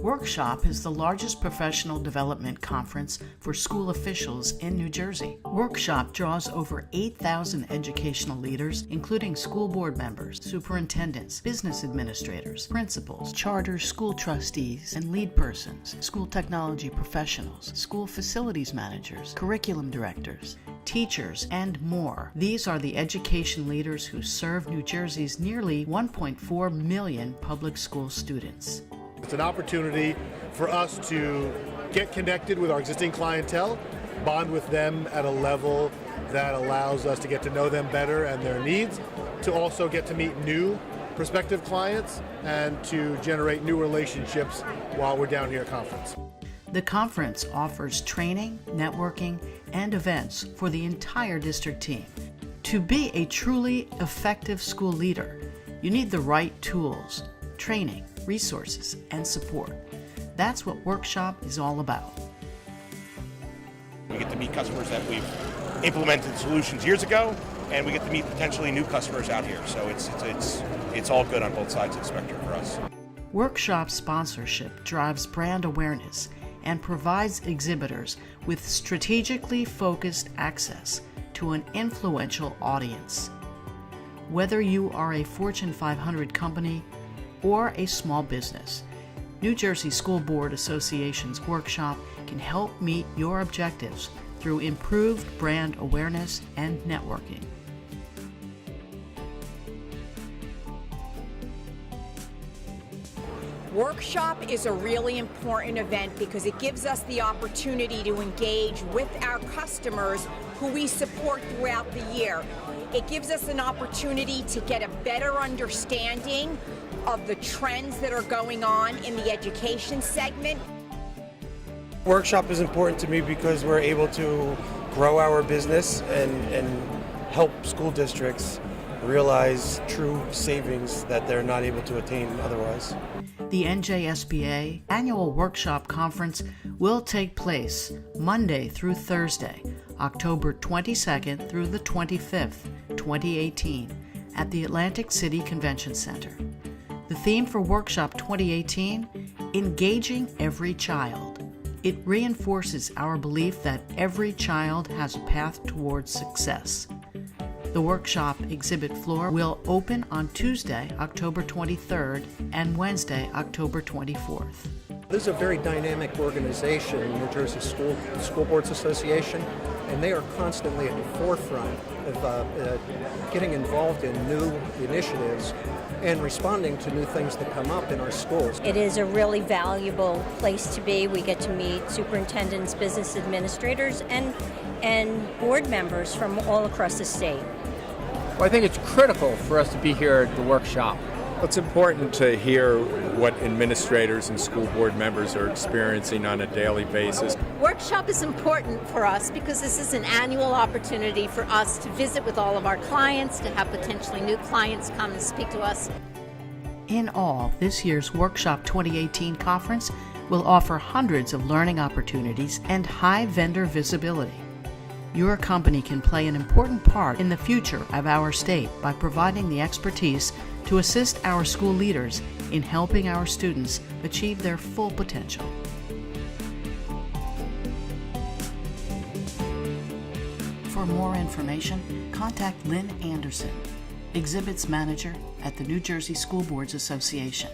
Workshop is the largest professional development conference for school officials in New Jersey. Workshop draws over 8,000 educational leaders, including school board members, superintendents, business administrators, principals, charter school trustees and lead persons, school technology professionals, school facilities managers, curriculum directors, teachers, and more. These are the education leaders who serve New Jersey's nearly 1.4 million public school students. It's an opportunity for us to get connected with our existing clientele, bond with them at a level that allows us to get to know them better and their needs, to also get to meet new prospective clients and to generate new relationships while we're down here at conference. The conference offers training, networking, and events for the entire district team. To be a truly effective school leader, you need the right tools, training, resources, and support. That's what Workshop is all about. We get to meet customers that we've implemented solutions years ago, and we get to meet potentially new customers out here. So it's all good on both sides of the spectrum for us. Workshop sponsorship drives brand awareness and provides exhibitors with strategically focused access to an influential audience. Whether you are a Fortune 500 company or a small business, New Jersey School Board Association's Workshop can help meet your objectives through improved brand awareness and networking. Workshop is a really important event because it gives us the opportunity to engage with our customers who we support throughout the year. It gives us an opportunity to get a better understanding of the trends that are going on in the education segment. Workshop is important to me because we're able to grow our business and help school districts realize true savings that they're not able to attain otherwise. The NJSBA Annual Workshop Conference will take place Monday through Thursday, October 22nd through the 25th, 2018, at the Atlantic City Convention Center. The theme for Workshop 2018, Engaging Every Child. It reinforces our belief that every child has a path towards success. The workshop exhibit floor will open on Tuesday, October 23rd and Wednesday, October 24th. This is a very dynamic organization, New Jersey School Boards Association, and they are constantly at the forefront of getting involved in new initiatives and responding to new things that come up in our schools. It is a really valuable place to be. We get to meet superintendents, business administrators, and board members from all across the state. Well, I think it's critical for us to be here at the workshop. It's important to hear what administrators and school board members are experiencing on a daily basis. Workshop is important for us because this is an annual opportunity for us to visit with all of our clients, to have potentially new clients come and speak to us. In all, this year's Workshop 2018 conference will offer hundreds of learning opportunities and high vendor visibility. Your company can play an important part in the future of our state by providing the expertise to assist our school leaders in helping our students achieve their full potential. For more information, contact Lynn Anderson, Exhibits Manager at the New Jersey School Boards Association.